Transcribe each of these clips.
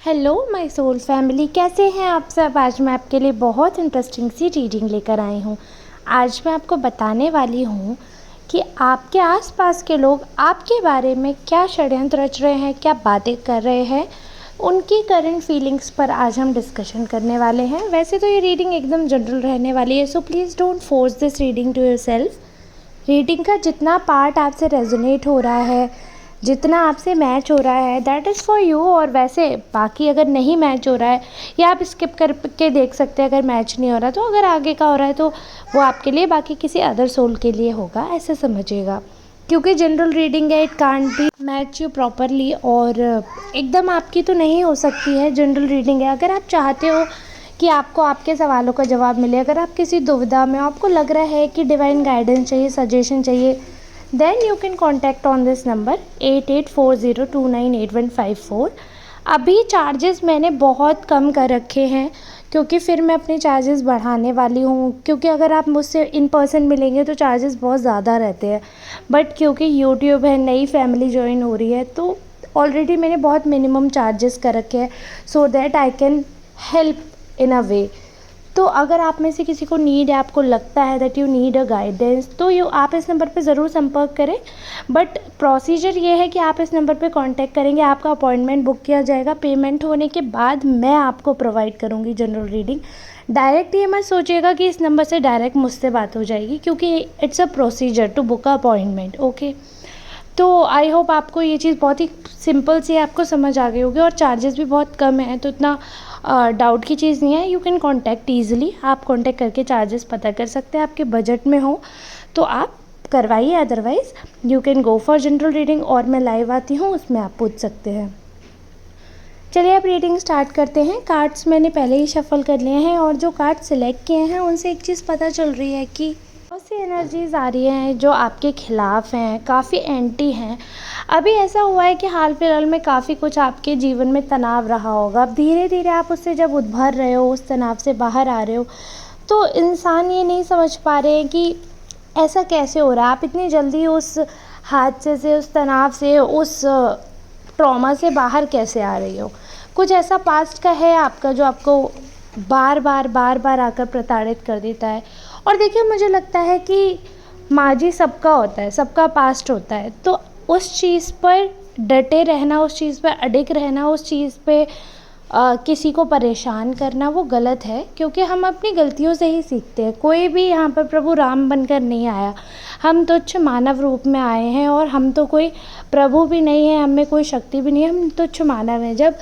Hello my soul family, कैसे हैं आप सब। आज मैं आपके लिए बहुत इंटरेस्टिंग सी रीडिंग लेकर आई हूँ। आज मैं आपको बताने वाली हूँ कि आपके आसपास के लोग आपके बारे में क्या षड्यंत्र रच रहे हैं, क्या बातें कर रहे हैं, उनकी करंट फीलिंग्स पर आज हम डिस्कशन करने वाले हैं। वैसे तो ये रीडिंग एकदम जनरल रहने वाली है, so please don't force this reading to yourself. Reading का जितना पार्ट आपसे रेजोनेट हो रहा है, जितना आपसे मैच हो रहा है, दैट इज़ फॉर यू। और वैसे बाकी अगर नहीं मैच हो रहा है या आप स्किप करके देख सकते हैं। अगर मैच नहीं हो रहा तो अगर आगे का हो रहा है तो वो आपके लिए, बाकी किसी अदर सोल के लिए होगा, ऐसे समझिएगा। क्योंकि जनरल रीडिंग है, it can't be match you properly, और एकदम आपकी तो नहीं हो सकती है। जनरल रीडिंग है, अगर आप चाहते हो कि आपको आपके सवालों का जवाब मिले, अगर आप किसी दुविधा में हो, आपको लग रहा है कि डिवाइन गाइडेंस चाहिए, सजेशन चाहिए, then you can contact on this number 8840298154। अभी चार्जेस मैंने बहुत कम कर रखे हैं, क्योंकि फिर मैं अपने चार्जेस बढ़ाने वाली हूँ। क्योंकि अगर आप मुझसे इन पर्सन मिलेंगे तो चार्जेस बहुत ज़्यादा रहते हैं, बट क्योंकि यूट्यूब है, नई फैमिली ज्वाइन हो रही है, तो ऑलरेडी मैंने बहुत मिनिमम चार्जेस कर रखे हैं, so that I can help in a way. तो अगर आप में से किसी को नीड है, आपको लगता है that you need a guidance, तो आप इस नंबर पे ज़रूर संपर्क करें। बट प्रोसीजर ये है कि आप इस नंबर पे कांटेक्ट करेंगे, आपका अपॉइंटमेंट बुक किया जाएगा, पेमेंट होने के बाद मैं आपको प्रोवाइड करूँगी जनरल रीडिंग। डायरेक्ट ये मत सोचिएगा कि इस नंबर से डायरेक्ट मुझसे बात हो जाएगी, क्योंकि it's a procedure to book a appointment. Okay, तो आई होप आपको ये चीज़ बहुत ही सिंपल सी आपको समझ आ गई होगी, और चार्जेस भी बहुत कम है, तो इतना डाउट की चीज़ नहीं है। यू कैन कॉन्टैक्ट ईजिली, आप कॉन्टैक्ट करके चार्जेस पता कर सकते हैं। आपके बजट में हो तो आप करवाइए, otherwise you can go for general reading, और मैं लाइव आती हूँ, उसमें आप पूछ सकते हैं। चलिए आप रीडिंग स्टार्ट करते हैं। कार्ड्स मैंने पहले ही शफल कर लिए हैं, और जो कार्ड सिलेक्ट किए हैं उनसे एक चीज़ पता चल रही है कि बहुत सी एनर्जीज़ आ रही हैं जो आपके ख़िलाफ़ हैं, काफ़ी एंटी हैं। अभी ऐसा हुआ है कि हाल फिलहाल में काफ़ी कुछ आपके जीवन में तनाव रहा होगा। अब धीरे धीरे आप उससे जब उभर रहे हो, उस तनाव से बाहर आ रहे हो, तो इंसान ये नहीं समझ पा रहे हैं कि ऐसा कैसे हो रहा है। आप इतनी जल्दी उस हादसे से, उस तनाव से, उस ट्रॉमा से बाहर कैसे आ रही हो। कुछ ऐसा पास्ट का है आपका जो आपको बार बार आकर प्रताड़ित कर देता है। और देखिए, मुझे लगता है कि माजी सबका होता है, सबका पास्ट होता है, तो उस चीज़ पर डटे रहना, उस चीज़ पर अडिग रहना, उस चीज़ पे किसी को परेशान करना, वो गलत है। क्योंकि हम अपनी गलतियों से ही सीखते हैं। कोई भी यहाँ पर प्रभु राम बनकर नहीं आया, हम तुच्छ मानव रूप में आए हैं, और हम तो कोई प्रभु भी नहीं है, हमें कोई शक्ति भी नहीं है, हम तुच्छ मानव हैं। जब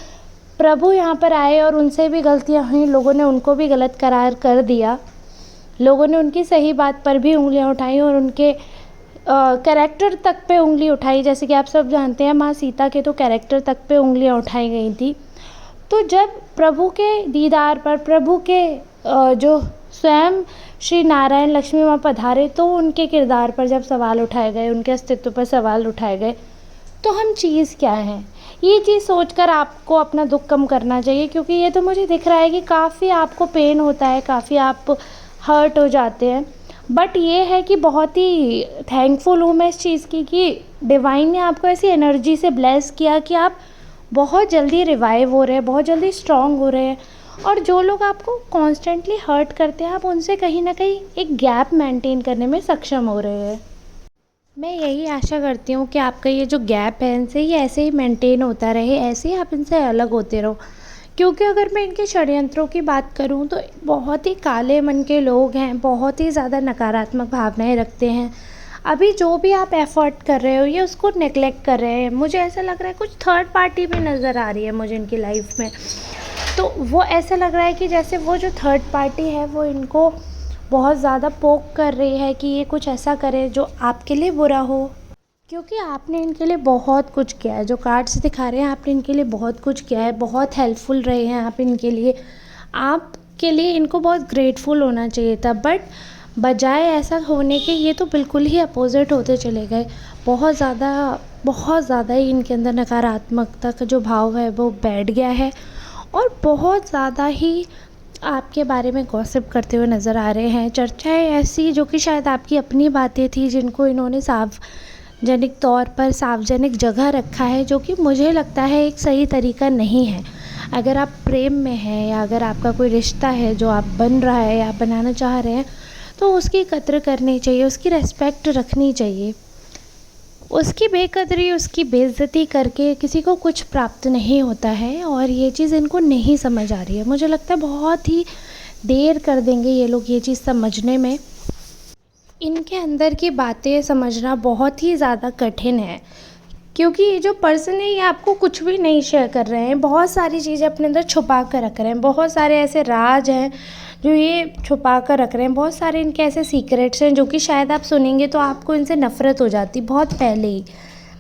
प्रभु यहाँ पर आए और उनसे भी गलतियाँ हुई, लोगों ने उनको भी गलत करार कर दिया, लोगों ने उनकी सही बात पर भी उंगलियां उठाई, और उनके कैरेक्टर तक पे उंगली उठाई। जैसे कि आप सब जानते हैं, माँ सीता के तो कैरेक्टर तक पे उंगलियां उठाई गई थी। तो जब प्रभु के दीदार पर, प्रभु के जो स्वयं श्री नारायण लक्ष्मी माँ पधारे, तो उनके किरदार पर जब सवाल उठाए गए, उनके अस्तित्व पर सवाल उठाए गए, तो हम चीज़ क्या हैं, ये चीज़ सोचकर आपको अपना दुख कम करना चाहिए। क्योंकि ये तो मुझे दिख रहा है कि काफ़ी आपको पेन होता है, काफ़ी आप हर्ट हो जाते हैं। बट ये है कि बहुत ही थैंकफुल हूँ मैं इस चीज़ की कि डिवाइन ने आपको ऐसी एनर्जी से ब्लेस किया कि आप बहुत जल्दी रिवाइव हो रहे हैं, बहुत जल्दी स्ट्रॉन्ग हो रहे हैं। और जो लोग आपको कॉन्स्टेंटली हर्ट करते हैं, आप उनसे कहीं ना कहीं एक गैप मेंटेन करने में सक्षम हो रहे हैं। मैं यही आशा करती हूँ कि आपका ये जो गैप है, इनसे ये ऐसे ही मेंटेन होता रहे, ऐसे ही आप इनसे अलग होते रहो। क्योंकि अगर मैं इनके षड्यंत्रों की बात करूं तो बहुत ही काले मन के लोग हैं, बहुत ही ज़्यादा नकारात्मक भावनाएं रखते हैं। अभी जो भी आप एफर्ट कर रहे हो, ये उसको नेगलेक्ट कर रहे हैं। मुझे ऐसा लग रहा है कुछ थर्ड पार्टी भी नज़र आ रही है मुझे इनकी लाइफ में। तो वो ऐसा लग रहा है कि जैसे वो जो थर्ड पार्टी है वो इनको बहुत ज़्यादा पोक कर रही है कि ये कुछ ऐसा करे जो आपके लिए बुरा हो। क्योंकि आपने इनके लिए बहुत कुछ किया है, जो कार्ड्स दिखा रहे हैं, आपने इनके लिए बहुत कुछ किया है, बहुत हेल्पफुल रहे हैं आप इनके लिए। आपके लिए इनको बहुत ग्रेटफुल होना चाहिए था, बट बजाय ऐसा होने के ये तो बिल्कुल ही अपोजिट होते चले गए। बहुत ज़्यादा ही इनके अंदर नकारात्मकता का जो भाव है वो बैठ गया है, और बहुत ज़्यादा ही आपके बारे में गॉसिप करते हुए नज़र आ रहे हैं। चर्चाएं ऐसी जो कि शायद आपकी अपनी बातें थी, जिनको इन्होंने सार्वजनिक तौर पर सार्वजनिक जगह रखा है, जो कि मुझे लगता है एक सही तरीका नहीं है। अगर आप प्रेम में हैं या अगर आपका कोई रिश्ता है जो आप बन रहा है या आप बनाना चाह रहे हैं, तो उसकी कद्र करनी चाहिए, उसकी रिस्पेक्ट रखनी चाहिए। उसकी बेकदरी, उसकी बेइज्जती करके किसी को कुछ प्राप्त नहीं होता है, और ये चीज़ इनको नहीं समझ आ रही है। मुझे लगता है बहुत ही देर कर देंगे ये लोग ये चीज़ समझने में। इनके अंदर की बातें समझना बहुत ही ज़्यादा कठिन है, क्योंकि ये जो पर्सन है ये आपको कुछ भी नहीं शेयर कर रहे हैं, बहुत सारी चीज़ें अपने अंदर छुपा कर रख रहे हैं, बहुत सारे ऐसे राज हैं जो ये छुपा कर रख रहे हैं, बहुत सारे इनके ऐसे सीक्रेट्स हैं जो कि शायद आप सुनेंगे तो आपको इनसे नफ़रत हो जाती बहुत पहले ही।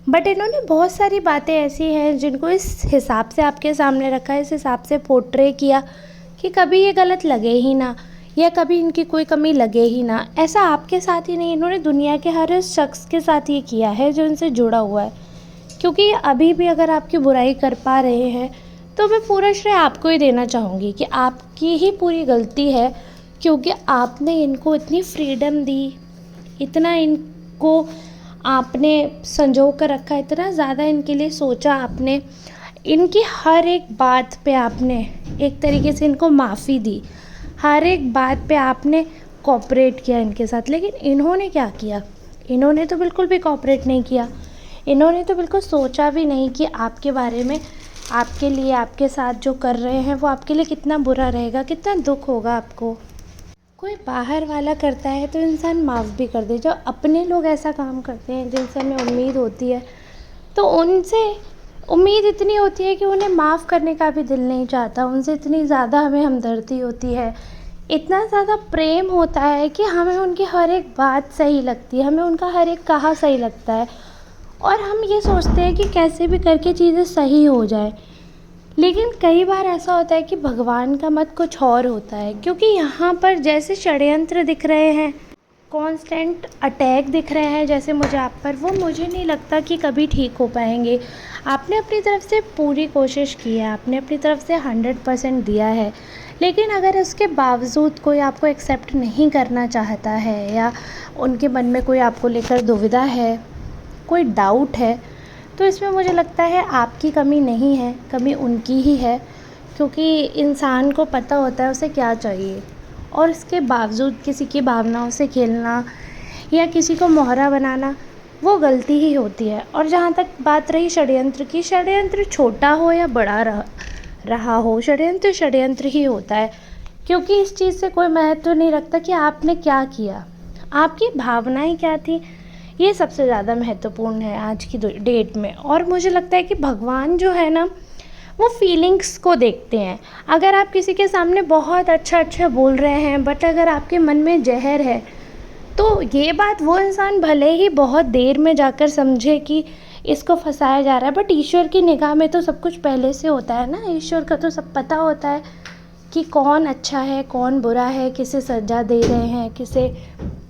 बट इन्होंने बहुत सारी बातें ऐसी हैं जिनको इस हिसाब से आपके सामने रखा है, इस हिसाब से पोर्ट्रे किया कि कभी ये गलत लगे ही ना, या कभी इनकी कोई कमी लगे ही ना। ऐसा आपके साथ ही नहीं, इन्होंने दुनिया के हर उस शख्स के साथ ये किया है जो इनसे जुड़ा हुआ है। क्योंकि अभी भी अगर आपकी बुराई कर पा रहे हैं तो मैं पूरा श्रेय आपको ही देना चाहूँगी कि आपकी ही पूरी गलती है, क्योंकि आपने इनको इतनी फ्रीडम दी, इतना इनको आपने संजो कर रखा, इतना ज़्यादा इनके लिए सोचा आपने, इनकी हर एक बात पे आपने एक तरीके से इनको माफ़ी दी, हर एक बात पे आपने कोऑपरेट किया इनके साथ। लेकिन इन्होंने क्या किया? इन्होंने तो बिल्कुल भी कोऑपरेट नहीं किया। इन्होंने तो बिल्कुल सोचा भी नहीं कि आपके बारे में, आपके लिए, आपके साथ जो कर रहे हैं वो आपके लिए कितना बुरा रहेगा, कितना दुख होगा आपको। कोई बाहर वाला करता है तो इंसान माफ़ भी कर दे, जो अपने लोग ऐसा काम करते हैं जिनसे हमें उम्मीद होती है, तो उनसे उम्मीद इतनी होती है कि उन्हें माफ़ करने का भी दिल नहीं चाहता, उनसे इतनी ज़्यादा हमें हमदर्दी होती है, इतना ज़्यादा प्रेम होता है कि हमें उनकी हर एक बात सही लगती है, हमें उनका हर एक कहा सही लगता है, और हम ये सोचते हैं कि कैसे भी करके चीज़ें सही हो जाए। लेकिन कई बार ऐसा होता है कि भगवान का मत कुछ और होता है, क्योंकि यहाँ पर जैसे षड्यंत्र दिख रहे हैं, कांस्टेंट अटैक दिख रहे हैं जैसे मुझे आप पर, वो मुझे नहीं लगता कि कभी ठीक हो पाएंगे। आपने अपनी तरफ से पूरी कोशिश की है, आपने अपनी तरफ से 100% दिया है, लेकिन अगर उसके बावजूद कोई आपको एक्सेप्ट नहीं करना चाहता है, या उनके मन में कोई आपको लेकर दुविधा है, कोई डाउट है, तो इसमें मुझे लगता है आपकी कमी नहीं है, कमी उनकी ही है। क्योंकि इंसान को पता होता है उसे क्या चाहिए, और इसके बावजूद किसी की भावनाओं से खेलना या किसी को मोहरा बनाना वो गलती ही होती है। और जहाँ तक बात रही षड्यंत्र की, षड्यंत्र छोटा हो या बड़ा रहा हो, षड्यंत्र षड्यंत्र ही होता है, क्योंकि इस चीज़ से कोई महत्व नहीं रखता कि आपने क्या किया, आपकी भावनाएं क्या थी, ये सबसे ज़्यादा महत्वपूर्ण है आज की डेट में। और मुझे लगता है कि भगवान जो है ना, वो फीलिंग्स को देखते हैं। अगर आप किसी के सामने बहुत अच्छा बोल रहे हैं, बट अगर आपके मन में जहर है, तो ये बात वो इंसान भले ही बहुत देर में जाकर समझे कि इसको फंसाया जा रहा है, बट ईश्वर की निगाह में तो सब कुछ पहले से होता है ना। ईश्वर का तो सब पता होता है कि कौन अच्छा है, कौन बुरा है, किसे सज़ा दे रहे हैं, किसे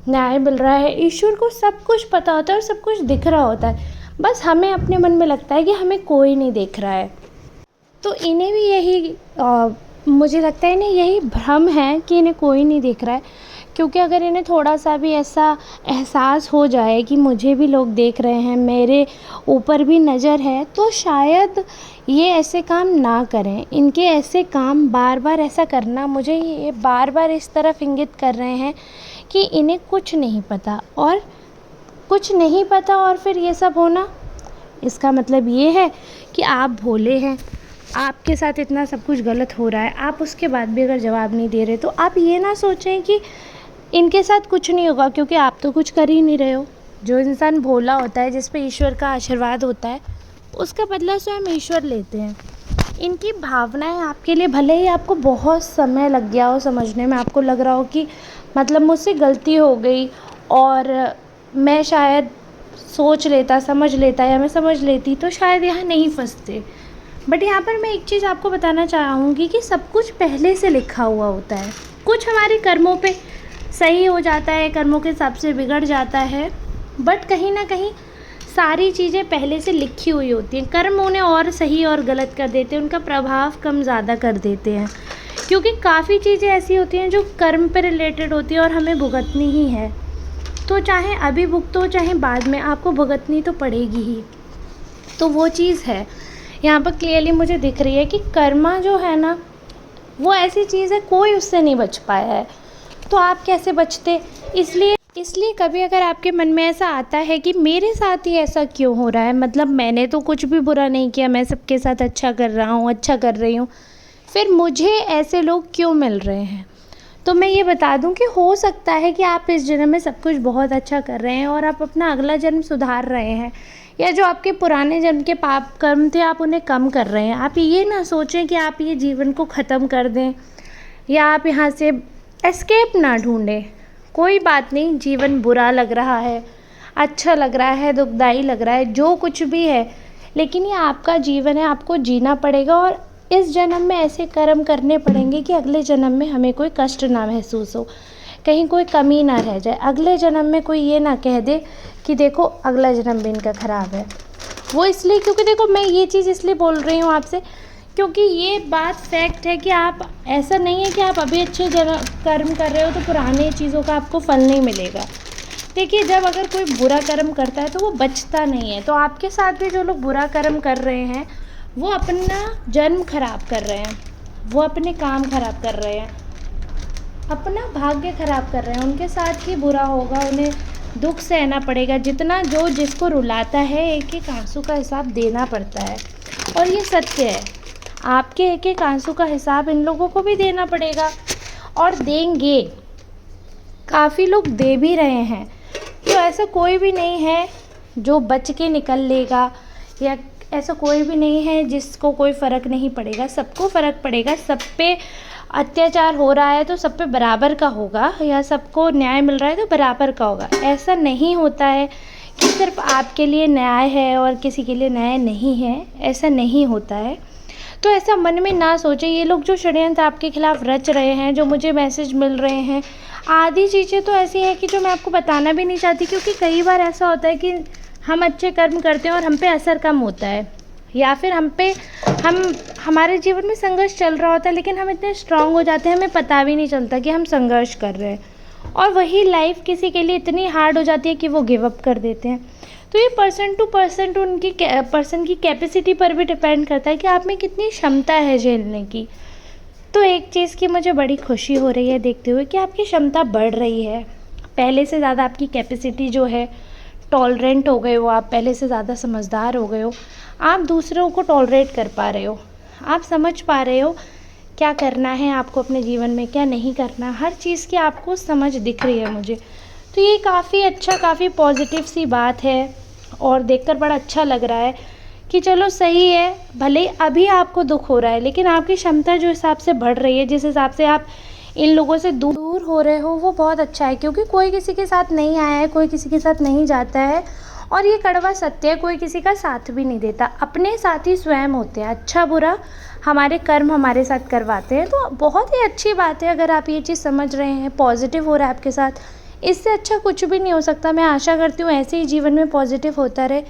न्याय मिल रहा है। ईश्वर को सब कुछ पता होता है और सब कुछ दिख रहा होता है, बस हमें अपने मन में लगता है कि हमें कोई नहीं देख रहा है। तो इन्हें भी यही मुझे लगता है इन्हें यही भ्रम है कि इन्हें कोई नहीं देख रहा है, क्योंकि अगर इन्हें थोड़ा सा भी ऐसा एहसास हो जाए कि मुझे भी लोग देख रहे हैं, मेरे ऊपर भी नज़र है, तो शायद ये ऐसे काम ना करें। इनके ऐसे काम बार बार ऐसा करना मुझे ये बार बार इस तरफ इंगित कर रहे हैं कि इन्हें कुछ नहीं पता, और कुछ नहीं पता और फिर ये सब होना, इसका मतलब ये है कि आप भोले हैं, आपके साथ इतना सब कुछ गलत हो रहा है, आप उसके बाद भी अगर जवाब नहीं दे रहे, तो आप ये ना सोचें कि इनके साथ कुछ नहीं होगा, क्योंकि आप तो कुछ कर ही नहीं रहे हो। जो इंसान भोला होता है, जिस पे ईश्वर का आशीर्वाद होता है, उसका बदला स्वयं ईश्वर लेते हैं। इनकी भावनाएं आपके लिए, भले ही आपको बहुत समय लग गया हो समझने में, आपको लग रहा हो कि मतलब मुझसे गलती हो गई और मैं शायद सोच लेता, समझ लेता, या मैं समझ लेती तो शायद यहाँ नहीं फंसते। बट यहाँ पर मैं एक चीज़ आपको बताना चाहूँगी कि सब कुछ पहले से लिखा हुआ होता है। कुछ हमारे कर्मों पे सही हो जाता है, कर्मों के हिसाब से बिगड़ जाता है, बट कहीं ना कहीं सारी चीज़ें पहले से लिखी हुई होती हैं। कर्म उन्हें और सही और गलत कर देते हैं, उनका प्रभाव कम ज़्यादा कर देते हैं, क्योंकि काफ़ी चीज़ें ऐसी होती हैं जो कर्म पे रिलेटेड होती है और हमें भुगतनी ही है। तो चाहे अभी भुगतो चाहे बाद में, आपको भुगतनी तो पड़ेगी ही। तो वो चीज़ है, यहाँ पर क्लियरली मुझे दिख रही है कि कर्मा जो है ना, वो ऐसी चीज़ है कोई उससे नहीं बच पाया है, तो आप कैसे बचते। इसलिए कभी अगर आपके मन में ऐसा आता है कि मेरे साथ ही ऐसा क्यों हो रहा है, मतलब मैंने तो कुछ भी बुरा नहीं किया, मैं सबके साथ अच्छा कर रहा हूँ, अच्छा कर रही हूँ, फिर मुझे ऐसे लोग क्यों मिल रहे हैं। तो मैं ये बता दूं कि हो सकता है कि आप इस जन्म में सब कुछ बहुत अच्छा कर रहे हैं और आप अपना अगला जन्म सुधार रहे हैं, या जो आपके पुराने जन्म के पाप कर्म थे आप उन्हें कम कर रहे हैं। आप ये ना सोचें कि आप ये जीवन को ख़त्म कर दें या आप यहाँ से एस्केप ना ढूंढें। कोई बात नहीं, जीवन बुरा लग रहा है, अच्छा लग रहा है, दुखदाई लग रहा है, जो कुछ भी है, लेकिन ये आपका जीवन है, आपको जीना पड़ेगा और इस जन्म में ऐसे कर्म करने पड़ेंगे कि अगले जन्म में हमें कोई कष्ट ना महसूस हो, कहीं कोई कमी ना रह जाए, अगले जन्म में कोई ये ना कह दे कि देखो अगला जन्म भी इनका ख़राब है। वो इसलिए क्योंकि देखो मैं ये चीज़ इसलिए बोल रही हूँ आपसे क्योंकि ये बात फैक्ट है कि आप, ऐसा नहीं है कि आप अभी अच्छे कर्म कर रहे हो तो पुराने चीज़ों का आपको फल नहीं मिलेगा। देखिए, जब अगर कोई बुरा कर्म करता है तो वो बचता नहीं है। तो आपके साथ भी जो लोग बुरा कर्म कर रहे हैं वो अपना जन्म खराब कर रहे हैं, वो अपने काम खराब कर रहे हैं, अपना भाग्य खराब कर रहे हैं। उनके साथ ही बुरा होगा, उन्हें दुख सहना पड़ेगा। जितना जो जिसको रुलाता है एक एक आंसू का हिसाब देना पड़ता है, और ये सत्य है। आपके एक एक आंसू का हिसाब इन लोगों को भी देना पड़ेगा और देंगे। काफ़ी लोग दे भी रहे हैं, तो ऐसा कोई भी नहीं है जो बच के निकल लेगा, या ऐसा कोई भी नहीं है जिसको कोई फ़र्क नहीं पड़ेगा। सबको फ़र्क पड़ेगा। सब पे अत्याचार हो रहा है तो सब पे बराबर का होगा, या सबको न्याय मिल रहा है तो बराबर का होगा। ऐसा नहीं होता है कि सिर्फ आपके लिए न्याय है और किसी के लिए न्याय नहीं है, ऐसा नहीं होता है। तो ऐसा मन में ना सोचें। ये लोग जो षड्यंत्र आपके खिलाफ रच रहे हैं, जो मुझे मैसेज मिल रहे हैं, आधी चीज़ें तो ऐसी हैं कि जो मैं आपको बताना भी नहीं चाहती, क्योंकि कई बार ऐसा होता है कि हम अच्छे कर्म करते हैं और हम पे असर कम होता है, या फिर हमारे जीवन में संघर्ष चल रहा होता है, लेकिन हम इतने स्ट्रांग हो जाते हैं हमें पता भी नहीं चलता कि हम संघर्ष कर रहे हैं, और वही लाइफ किसी के लिए इतनी हार्ड हो जाती है कि वो गिव अप कर देते हैं। तो ये पर्सन टू पर्सन उनकी पर्सन की कैपेसिटी पर भी डिपेंड करता है कि आप में कितनी क्षमता है झेलने की। तो एक चीज़ की मुझे बड़ी खुशी हो रही है देखते हुए कि आपकी क्षमता बढ़ रही है, पहले से ज़्यादा आपकी कैपेसिटी जो है, टॉलरेंट हो गए हो आप, पहले से ज़्यादा समझदार हो गए हो, आप दूसरों को टॉलरेट कर पा रहे हो, आप समझ पा रहे हो क्या करना है आपको अपने जीवन में, क्या नहीं करना, हर चीज़ की आपको समझ दिख रही है मुझे। तो ये काफ़ी अच्छा, काफ़ी पॉजिटिव सी बात है और देखकर बड़ा अच्छा लग रहा है कि चलो सही है, भले अभी आपको दुख हो रहा है लेकिन आपकी क्षमता जो हिसाब से बढ़ रही है, जिस हिसाब से आप इन लोगों से दूर हो रहे हो, वो बहुत अच्छा है। क्योंकि कोई किसी के साथ नहीं आया है, कोई किसी के साथ नहीं जाता है, और ये कड़वा सत्य है, कोई किसी का साथ भी नहीं देता, अपने साथ ही स्वयं होते हैं। अच्छा बुरा हमारे कर्म हमारे साथ करवाते हैं। तो बहुत ही अच्छी बात है अगर आप ये चीज़ समझ रहे हैं, पॉजिटिव हो रहा है आपके साथ, इससे अच्छा कुछ भी नहीं हो सकता। मैं आशा करती हूँ ऐसे ही जीवन में पॉजिटिव होता रहे,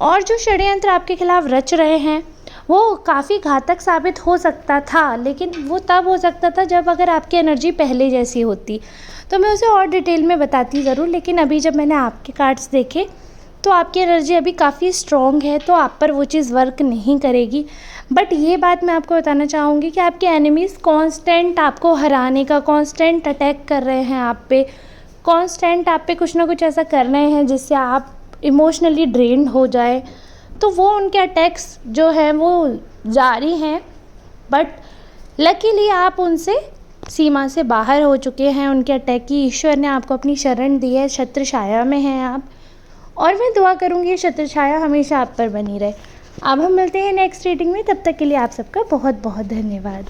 और जो षड्यंत्र आपके खिलाफ रच रहे हैं वो काफ़ी घातक साबित हो सकता था, लेकिन वो तब हो सकता था जब अगर आपकी एनर्जी पहले जैसी होती, तो मैं उसे और डिटेल में बताती ज़रूर। लेकिन अभी जब मैंने आपके कार्ड्स देखे तो आपकी एनर्जी अभी काफ़ी स्ट्रॉन्ग है, तो आप पर वो चीज़ वर्क नहीं करेगी। बट ये बात मैं आपको बताना चाहूँगी कि आपके एनिमीज़ कांस्टेंट आपको हराने का, कांस्टेंट अटैक कर रहे हैं आप पे, कांस्टेंट आप पे कुछ ना कुछ ऐसा कर रहे हैं जिससे आप इमोशनली ड्रेन्ड हो जाए। तो वो उनके अटैक्स जो हैं वो जारी हैं, बट लकीली आप उनसे सीमा से बाहर हो चुके हैं। उनके अटैक की ईश्वर ने आपको अपनी शरण दी है, छत्र छाया में हैं आप, और मैं दुआ करूँगी ये छत्र छाया हमेशा आप पर बनी रहे। अब हम मिलते हैं नेक्स्ट रीडिंग में, तब तक के लिए आप सबका बहुत बहुत धन्यवाद।